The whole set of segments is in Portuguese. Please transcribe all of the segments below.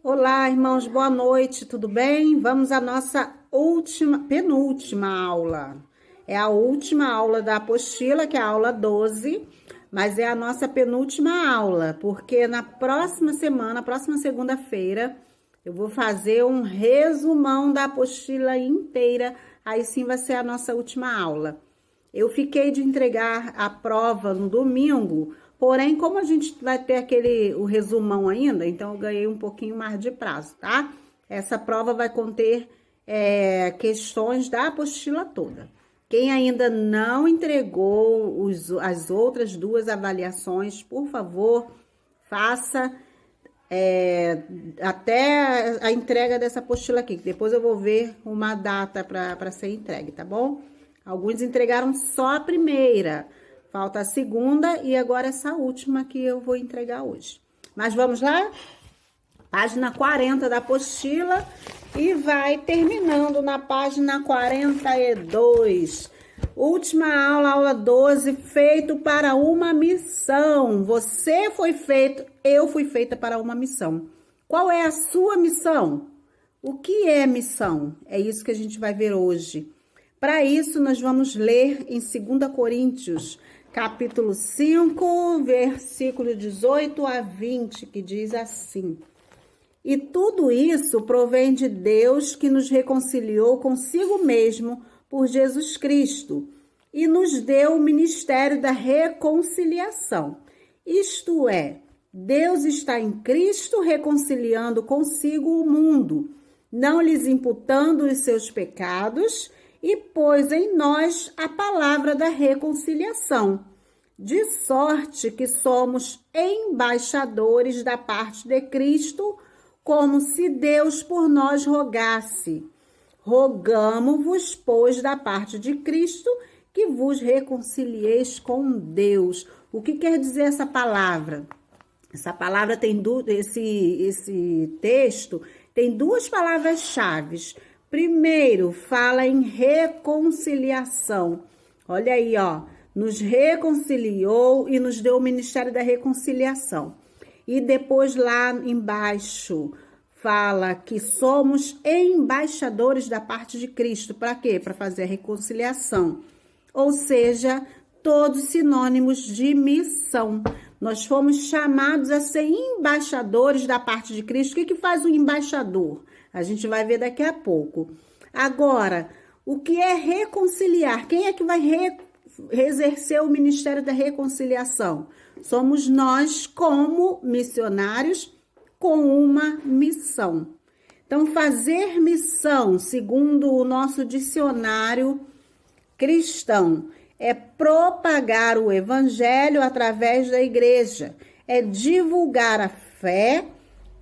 Olá, irmãos, boa noite, tudo bem? Vamos à nossa penúltima aula. É a última aula da apostila, que é a aula 12, mas é a nossa penúltima aula, porque na próxima semana, próxima segunda-feira, eu vou fazer um resumão da apostila inteira, aí sim vai ser a nossa última aula. Eu fiquei de entregar a prova no domingo, porém, como a gente vai ter o resumão ainda, então eu ganhei um pouquinho mais de prazo, tá? Essa prova vai conter questões da apostila toda. Quem ainda não entregou as outras duas avaliações, por favor, faça até a entrega dessa apostila aqui, que depois eu vou ver uma data para ser entregue, tá bom? Alguns entregaram só a primeira, falta a segunda e agora essa última que eu vou entregar hoje. Mas vamos lá? Página 40 da apostila e vai terminando na página 42. Última aula, aula 12, feito para uma missão. Você foi feito, eu fui feita para uma missão. Qual é a sua missão? O que é missão? É isso que a gente vai ver hoje. Para isso, nós vamos ler em 2 Coríntios, capítulo 5, versículo 18 a 20, que diz assim: E tudo isso provém de Deus, que nos reconciliou consigo mesmo por Jesus Cristo e nos deu o ministério da reconciliação. Isto é, Deus está em Cristo reconciliando consigo o mundo, não lhes imputando os seus pecados, e pôs em nós a palavra da reconciliação, de sorte que somos embaixadores da parte de Cristo, como se Deus por nós rogasse. Rogamo-vos, pois, da parte de Cristo, que vos reconcilieis com Deus. O que quer dizer essa palavra? Essa palavra tem esse texto tem duas palavras-chave. Primeiro, fala em reconciliação. Olha aí, ó. Nos reconciliou e nos deu o ministério da reconciliação. E depois lá embaixo fala que somos embaixadores da parte de Cristo. Para quê? Para fazer a reconciliação. Ou seja, todos sinônimos de missão. Nós fomos chamados a ser embaixadores da parte de Cristo. O que faz um embaixador? A gente vai ver daqui a pouco. Agora, o que é reconciliar? Quem é que vai exercer o ministério da reconciliação? Somos nós, como missionários, com uma missão. Então, fazer missão, segundo o nosso dicionário cristão, é propagar o evangelho através da igreja, é divulgar a fé,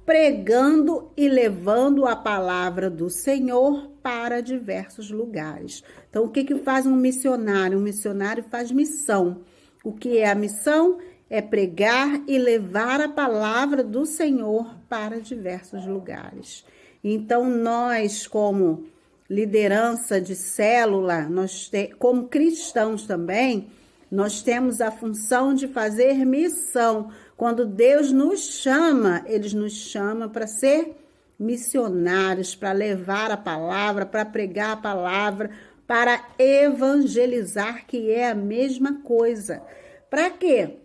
pregando e levando a palavra do Senhor para diversos lugares. Então, o que faz um missionário? Um missionário faz missão. O que é a missão? É pregar e levar a palavra do Senhor para diversos lugares. Então, nós, como liderança de célula, como cristãos também, nós temos a função de fazer missão. Quando Deus nos chama, Ele nos chama para ser missionários, para levar a palavra, para pregar a palavra, para evangelizar, que é a mesma coisa. Para quê?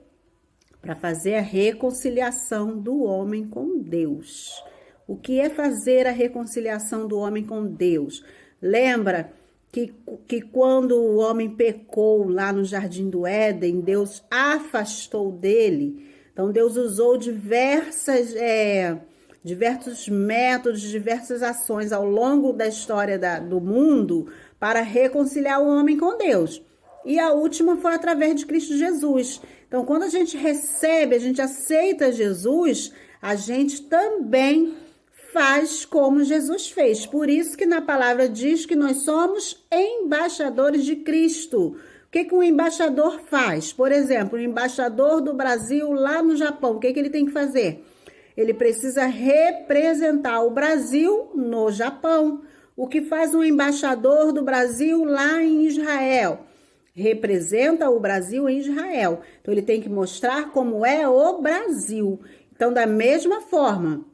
Para fazer a reconciliação do homem com Deus. O que é fazer a reconciliação do homem com Deus? Lembra que quando o homem pecou lá no Jardim do Éden, Deus afastou dele. Então, Deus usou diversos métodos, diversas ações ao longo da história do mundo para reconciliar o homem com Deus. E a última foi através de Cristo Jesus. Então, quando a gente recebe, a gente aceita Jesus, a gente também faz como Jesus fez. Por isso que na palavra diz que nós somos embaixadores de Cristo. O que um embaixador faz? Por exemplo, o embaixador do Brasil lá no Japão, o que ele tem que fazer? Ele precisa representar o Brasil no Japão. O que faz um embaixador do Brasil lá em Israel? Representa o Brasil em Israel. Então, ele tem que mostrar como é o Brasil. Então, da mesma forma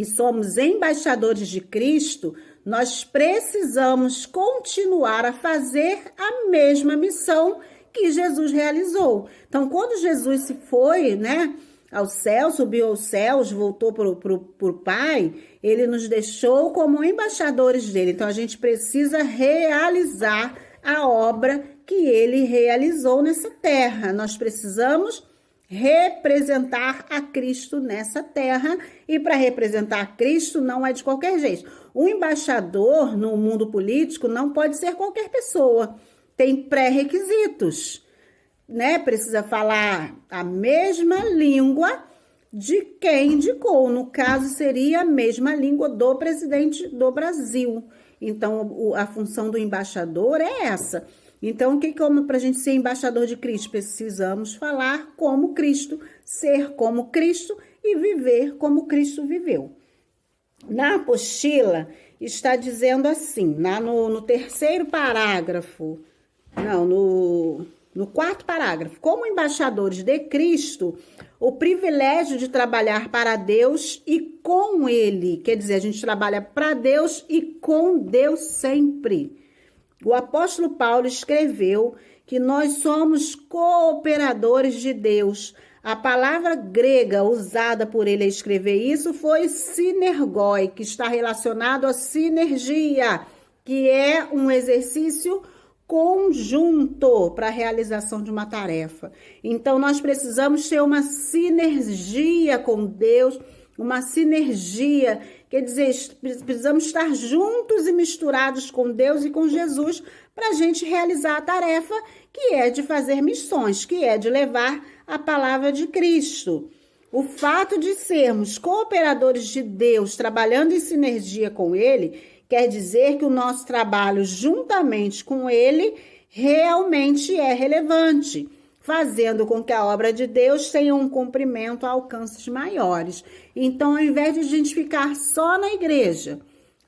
que somos embaixadores de Cristo, nós precisamos continuar a fazer a mesma missão que Jesus realizou. Então, quando Jesus se foi, né, ao céu, subiu aos céus, voltou pro Pai, ele nos deixou como embaixadores dele. Então, a gente precisa realizar a obra que ele realizou nessa terra. Nós precisamos representar a Cristo nessa terra, e para representar Cristo não é de qualquer jeito. O embaixador no mundo político não pode ser qualquer pessoa, tem pré-requisitos, né? Precisa falar a mesma língua de quem indicou, no caso seria a mesma língua do presidente do Brasil. Então, a função do embaixador é essa. Então, o que como para a gente ser embaixador de Cristo? Precisamos falar como Cristo, ser como Cristo e viver como Cristo viveu. Na apostila está dizendo assim, no terceiro parágrafo, no quarto parágrafo, como embaixadores de Cristo, o privilégio de trabalhar para Deus e com Ele, quer dizer, a gente trabalha para Deus e com Deus sempre. O apóstolo Paulo escreveu que nós somos cooperadores de Deus. A palavra grega usada por ele a escrever isso foi sinergoi, que está relacionado a sinergia, que é um exercício conjunto para a realização de uma tarefa. Então, nós precisamos ter uma sinergia com Deus, uma sinergia, quer dizer, precisamos estar juntos e misturados com Deus e com Jesus para a gente realizar a tarefa que é de fazer missões, que é de levar a palavra de Cristo. O fato de sermos cooperadores de Deus, trabalhando em sinergia com Ele, quer dizer que o nosso trabalho juntamente com Ele realmente é relevante, fazendo com que a obra de Deus tenha um cumprimento a alcances maiores. Então, ao invés de a gente ficar só na igreja,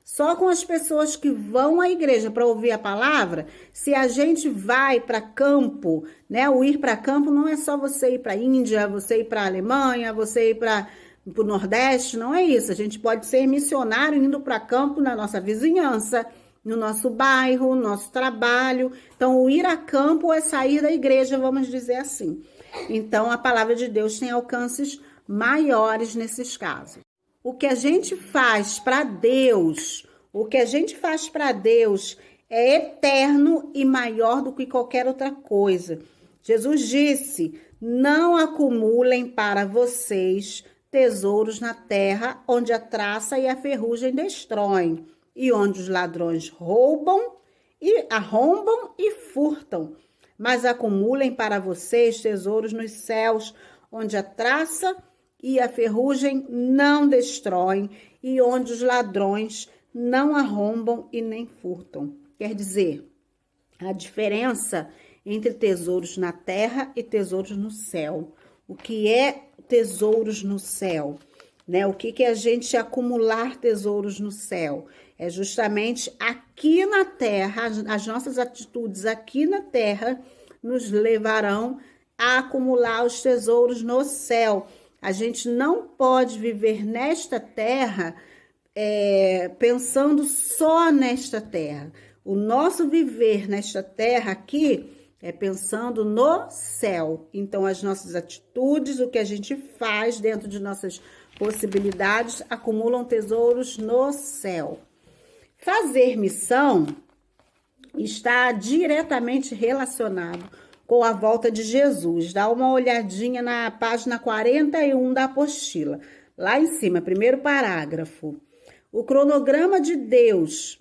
só com as pessoas que vão à igreja para ouvir a palavra, se a gente vai para campo, né? O ir para campo não é só você ir para a Índia, você ir para a Alemanha, você ir para o Nordeste, não é isso. A gente pode ser missionário indo para campo na nossa vizinhança, no nosso bairro, no nosso trabalho. Então, o ir a campo é sair da igreja, vamos dizer assim. Então, a palavra de Deus tem alcances maiores nesses casos. O que a gente faz para Deus, é eterno e maior do que qualquer outra coisa. Jesus disse: não acumulem para vocês tesouros na terra, onde a traça e a ferrugem destroem, e onde os ladrões arrombam e furtam. Mas acumulem para vocês tesouros nos céus, onde a traça e a ferrugem não destroem, e onde os ladrões não arrombam e nem furtam. Quer dizer, a diferença entre tesouros na terra e tesouros no céu. O que é tesouros no céu? Né? O que é a gente acumular tesouros no céu? É justamente aqui na terra, as nossas atitudes aqui na terra nos levarão a acumular os tesouros no céu. A gente não pode viver nesta terra pensando só nesta terra. O nosso viver nesta terra aqui é pensando no céu. Então, as nossas atitudes, o que a gente faz dentro de nossas possibilidades, acumulam tesouros no céu. Fazer missão está diretamente relacionado com a volta de Jesus. Dá uma olhadinha na página 41 da apostila. Lá em cima, primeiro parágrafo. O cronograma de Deus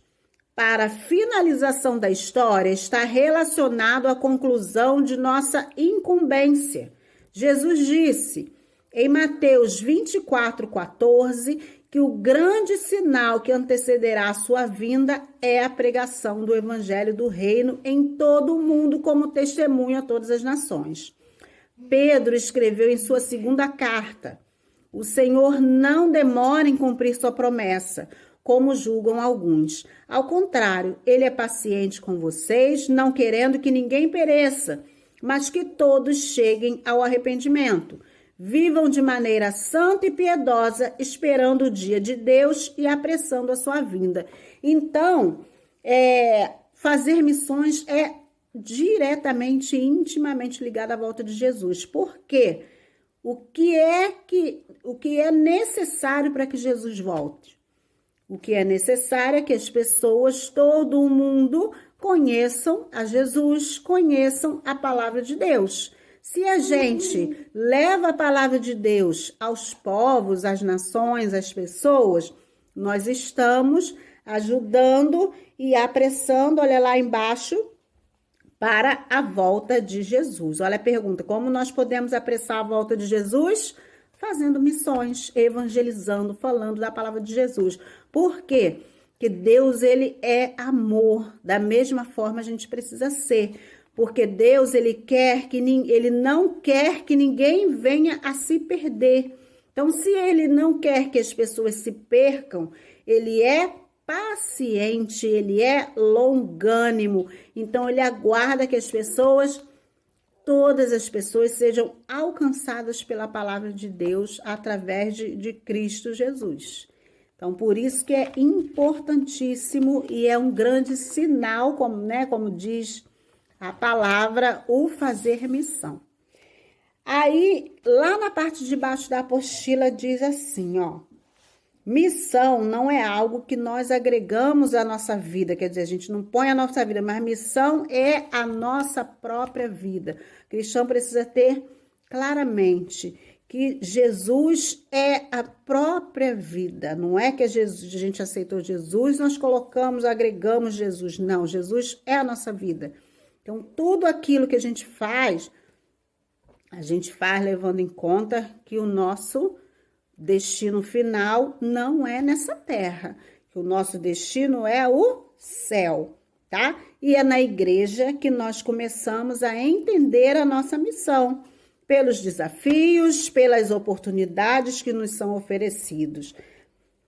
para a finalização da história está relacionado à conclusão de nossa incumbência. Jesus disse em Mateus 24:14 que o grande sinal que antecederá a sua vinda é a pregação do evangelho do reino em todo o mundo como testemunho a todas as nações. Pedro escreveu em sua segunda carta: o Senhor não demora em cumprir sua promessa, como julgam alguns. Ao contrário, ele é paciente com vocês, não querendo que ninguém pereça, mas que todos cheguem ao arrependimento. Vivam de maneira santa e piedosa, esperando o dia de Deus e apressando a sua vinda. Então, fazer missões é diretamente, intimamente ligado à volta de Jesus. Por quê? O que é necessário para que Jesus volte? O que é necessário é que as pessoas, todo o mundo, conheçam a Jesus, conheçam a palavra de Deus. Se a gente leva a palavra de Deus aos povos, às nações, às pessoas, nós estamos ajudando e apressando, olha lá embaixo, para a volta de Jesus. Olha a pergunta, como nós podemos apressar a volta de Jesus? Fazendo missões, evangelizando, falando da palavra de Jesus. Por quê? Porque Deus, ele é amor. Da mesma forma a gente precisa ser. Porque Deus, ele não quer que ninguém venha a se perder. Então, se ele não quer que as pessoas se percam, ele é paciente, ele é longânimo. Então, ele aguarda que todas as pessoas sejam alcançadas pela palavra de Deus através de Cristo Jesus. Então, por isso que é importantíssimo e é um grande sinal, como diz a palavra, o fazer missão. Aí, lá na parte de baixo da apostila diz assim, ó. Missão não é algo que nós agregamos à nossa vida, quer dizer, a gente não põe a nossa vida, mas missão é a nossa própria vida. O cristão precisa ter claramente que Jesus é a própria vida. Não é que a gente aceitou Jesus, nós agregamos Jesus. Não, Jesus é a nossa vida. Então, tudo aquilo que a gente faz levando em conta que o nosso destino final não é nessa terra, que o nosso destino é o céu, tá? E é na igreja que nós começamos a entender a nossa missão, pelos desafios, pelas oportunidades que nos são oferecidos.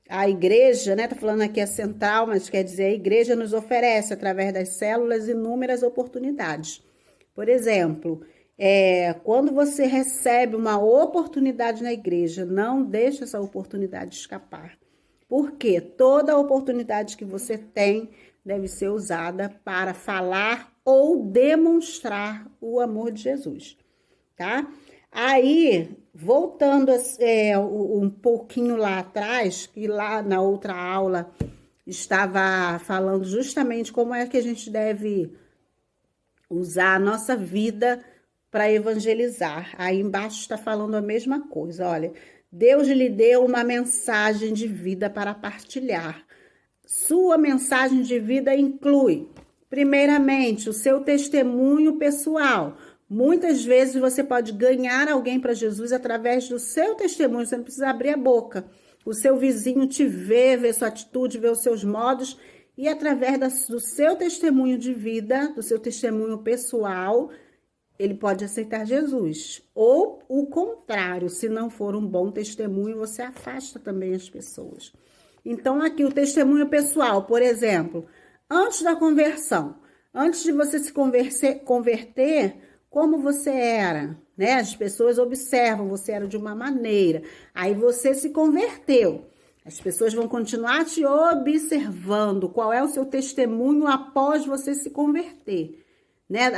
A igreja, tá falando aqui a central, mas quer dizer, a igreja nos oferece, através das células, inúmeras oportunidades. Por exemplo, quando você recebe uma oportunidade na igreja, não deixe essa oportunidade escapar. Porque toda oportunidade que você tem deve ser usada para falar ou demonstrar o amor de Jesus, tá? Aí, voltando um pouquinho lá atrás, que lá na outra aula estava falando justamente como é que a gente deve usar a nossa vida para evangelizar. Aí embaixo está falando a mesma coisa, olha. Deus lhe deu uma mensagem de vida para partilhar. Sua mensagem de vida inclui, primeiramente, o seu testemunho pessoal. Muitas vezes você pode ganhar alguém para Jesus através do seu testemunho, você não precisa abrir a boca. O seu vizinho te vê sua atitude, vê os seus modos, e através do seu testemunho de vida, do seu testemunho pessoal, ele pode aceitar Jesus. Ou o contrário, se não for um bom testemunho, você afasta também as pessoas. Então, aqui o testemunho pessoal, por exemplo, antes da conversão, antes de você se converter, como você era, né? As pessoas observam, você era de uma maneira, aí você se converteu. As pessoas vão continuar te observando, qual é o seu testemunho após você se converter, né?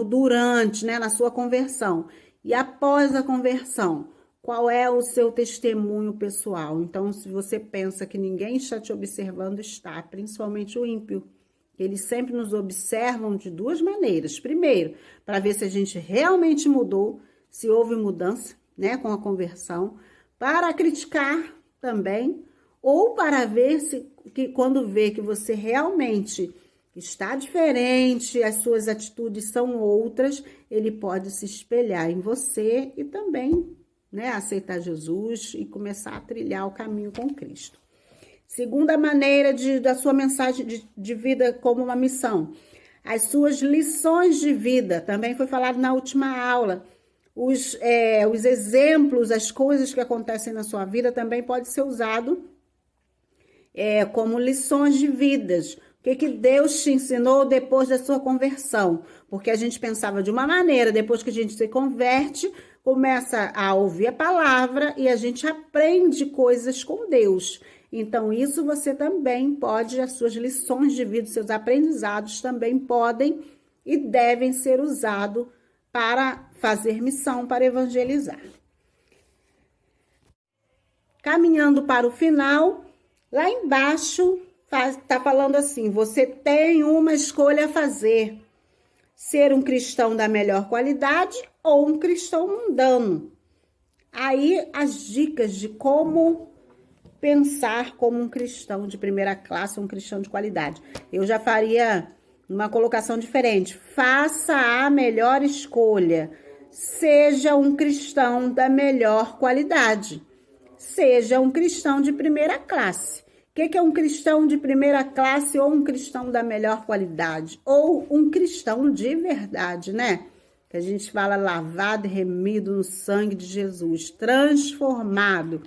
Durante, né? Na sua conversão. E após a conversão, qual é o seu testemunho pessoal? Então, se você pensa que ninguém está te observando, está, principalmente o ímpio. Eles sempre nos observam de duas maneiras. Primeiro, para ver se a gente realmente mudou, se houve mudança, né, com a conversão. Para criticar também, ou para ver quando vê que você realmente está diferente, as suas atitudes são outras, ele pode se espelhar em você e também, né, aceitar Jesus e começar a trilhar o caminho com Cristo. Segunda maneira da sua mensagem de vida como uma missão. As suas lições de vida, também foi falado na última aula. Os exemplos, as coisas que acontecem na sua vida também pode ser usado como lições de vidas. O que Deus te ensinou depois da sua conversão? Porque a gente pensava de uma maneira, depois que a gente se converte, começa a ouvir a palavra e a gente aprende coisas com Deus. Então, isso você também pode, as suas lições de vida, os seus aprendizados também podem e devem ser usados para fazer missão, para evangelizar. Caminhando para o final, lá embaixo está falando assim, você tem uma escolha a fazer. Ser um cristão da melhor qualidade ou um cristão mundano. Aí as dicas de como pensar como um cristão de primeira classe, um cristão de qualidade. Eu já faria uma colocação diferente. Faça a melhor escolha. Seja um cristão da melhor qualidade. Seja um cristão de primeira classe. O que é um cristão de primeira classe ou um cristão da melhor qualidade? Ou um cristão de verdade, né? Que a gente fala lavado e remido no sangue de Jesus, transformado.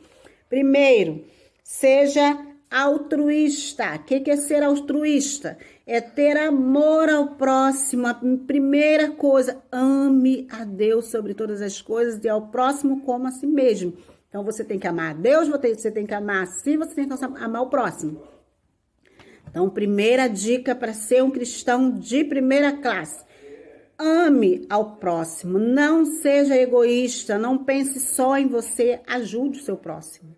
Primeiro, seja altruísta. O que é ser altruísta? É ter amor ao próximo. A primeira coisa, ame a Deus sobre todas as coisas e ao próximo como a si mesmo. Então, você tem que amar a Deus, você tem que amar a si, você tem que amar o próximo. Então, primeira dica para ser um cristão de primeira classe. Ame ao próximo, não seja egoísta, não pense só em você, ajude o seu próximo.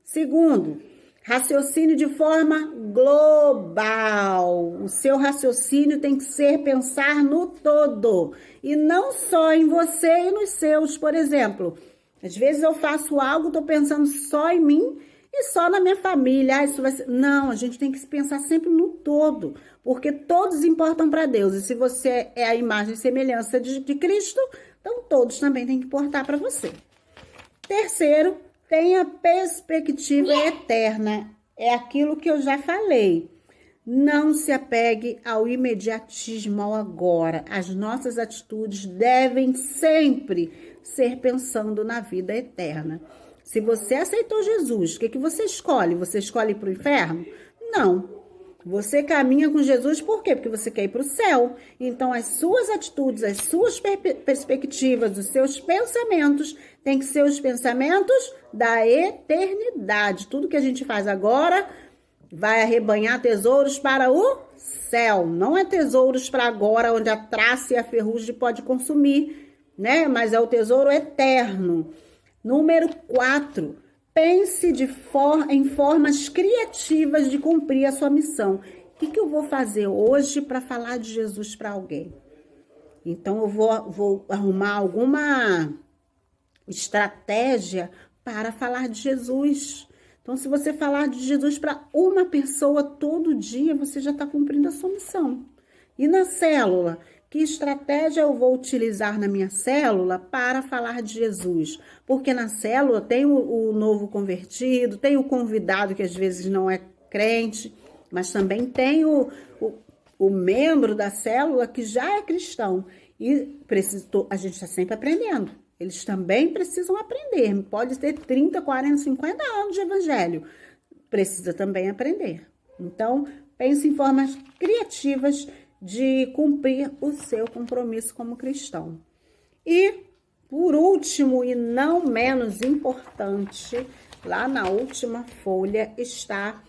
Segundo, raciocínio de forma global. O seu raciocínio tem que ser pensar no todo e não só em você e nos seus, por exemplo. Às vezes eu faço algo, estou pensando só em mim e só na minha família. Ah, isso vai ser... Não, a gente tem que pensar sempre no todo, porque todos importam para Deus. E se você é a imagem e semelhança de Cristo, então todos também têm que importar para você. Terceiro, tenha perspectiva eterna. É aquilo que eu já falei. Não se apegue ao imediatismo, ao agora. As nossas atitudes devem sempre ser pensando na vida eterna. Se você aceitou Jesus, o que você escolhe? Você escolhe ir para o inferno? Não. Você caminha com Jesus por quê? Porque você quer ir para o céu. Então, as suas atitudes, as suas perspectivas, os seus pensamentos têm que ser os pensamentos da eternidade. Tudo que a gente faz agora vai arrebanhar tesouros para o céu. Não é tesouros para agora, onde a traça e a ferrugem pode consumir, né? Mas é o tesouro eterno. Número 4. Pense em formas criativas de cumprir a sua missão. O que eu vou fazer hoje para falar de Jesus para alguém? Então, eu vou arrumar alguma estratégia para falar de Jesus. Então, se você falar de Jesus para uma pessoa todo dia, você já está cumprindo a sua missão. E na célula? Que estratégia eu vou utilizar na minha célula para falar de Jesus? Porque na célula tem o novo convertido, tem o convidado que às vezes não é crente, mas também tem o membro da célula que já é cristão. E a gente está sempre aprendendo. Eles também precisam aprender. Pode ter 30, 40, 50 anos de evangelho. Precisa também aprender. Então, pense em formas criativas de cumprir o seu compromisso como cristão. E, por último e não menos importante, lá na última folha está: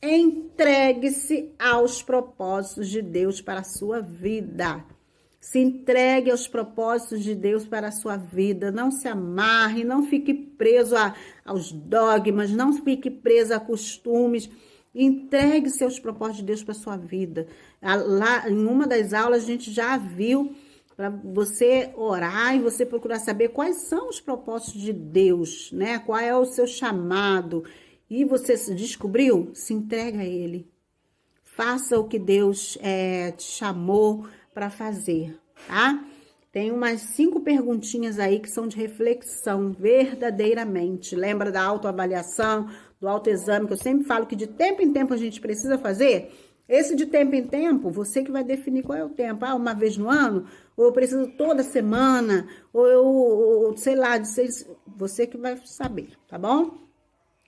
entregue-se aos propósitos de Deus para a sua vida. Se entregue aos propósitos de Deus para a sua vida. Não se amarre, não fique preso aos dogmas, não fique preso a costumes. Entregue-se aos propósitos de Deus para a sua vida. Lá, em uma das aulas, a gente já viu para você orar e você procurar saber quais são os propósitos de Deus, né? Qual é o seu chamado. E você se descobriu? Se entrega a Ele. Faça o que Deus te chamou para fazer, tá? Tem umas 5 perguntinhas aí que são de reflexão, verdadeiramente. Lembra da autoavaliação, do autoexame, que eu sempre falo que de tempo em tempo a gente precisa fazer? Esse de tempo em tempo, você que vai definir qual é o tempo. Ah, uma vez no ano? Ou eu preciso toda semana? Ou eu, sei lá, você que vai saber, tá bom?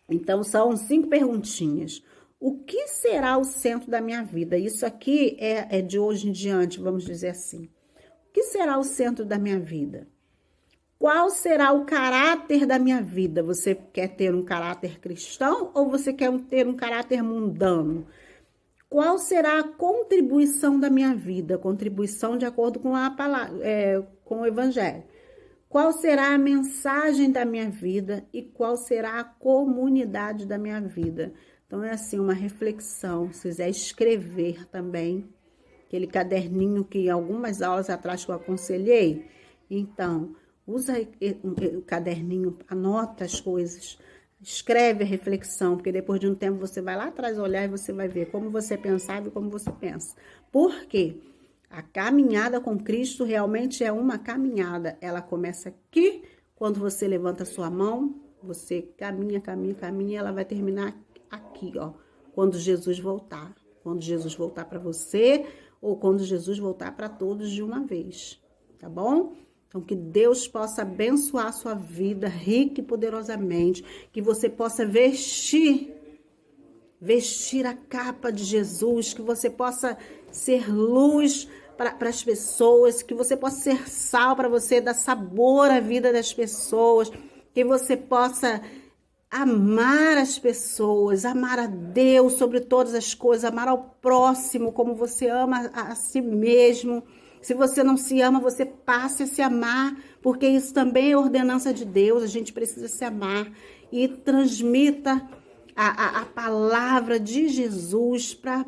Então, são 5 perguntinhas. O que será o centro da minha vida? Isso aqui é de hoje em diante, vamos dizer assim. O que será o centro da minha vida? Qual será o caráter da minha vida? Você quer ter um caráter cristão ou você quer ter um caráter mundano? Qual será a contribuição da minha vida? Contribuição de acordo com a palavra, com o Evangelho. Qual será a mensagem da minha vida e qual será a comunidade da minha vida? Então, é assim, uma reflexão. Se quiser escrever também, aquele caderninho que algumas aulas atrás que eu aconselhei. Então, usa o caderninho, anota as coisas, escreve a reflexão, porque depois de um tempo você vai lá atrás olhar e você vai ver como você pensava e como você pensa. Por quê? A caminhada com Cristo realmente é uma caminhada. Ela começa aqui, quando você levanta a sua mão, você caminha, e ela vai terminar aqui, ó. Quando Jesus voltar. Quando Jesus voltar para você, ou quando Jesus voltar para todos de uma vez. Tá bom? Então, que Deus possa abençoar a sua vida rica e poderosamente. Que você possa vestir a capa de Jesus. Que você possa ser luz para as pessoas, que você possa ser sal para você, dar sabor à vida das pessoas, que você possa amar as pessoas, amar a Deus sobre todas as coisas, amar ao próximo como você ama a si mesmo. Se você não se ama, você passe a se amar, porque isso também é ordenança de Deus, a gente precisa se amar e transmita a palavra de Jesus para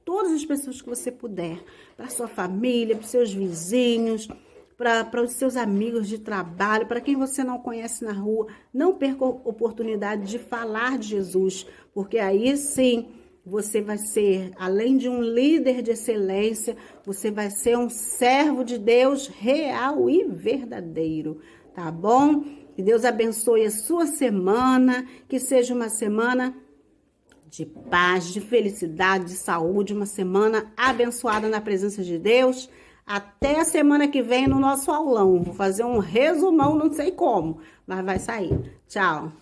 todas as pessoas que você puder, para sua família, para os seus vizinhos, para os seus amigos de trabalho, para quem você não conhece na rua. Não perca a oportunidade de falar de Jesus, porque aí sim você vai ser, além de um líder de excelência, você vai ser um servo de Deus real e verdadeiro, tá bom? Que Deus abençoe a sua semana, que seja uma semana de paz, de felicidade, de saúde, uma semana abençoada na presença de Deus. Até a semana que vem no nosso aulão. Vou fazer um resumão, não sei como, mas vai sair. Tchau.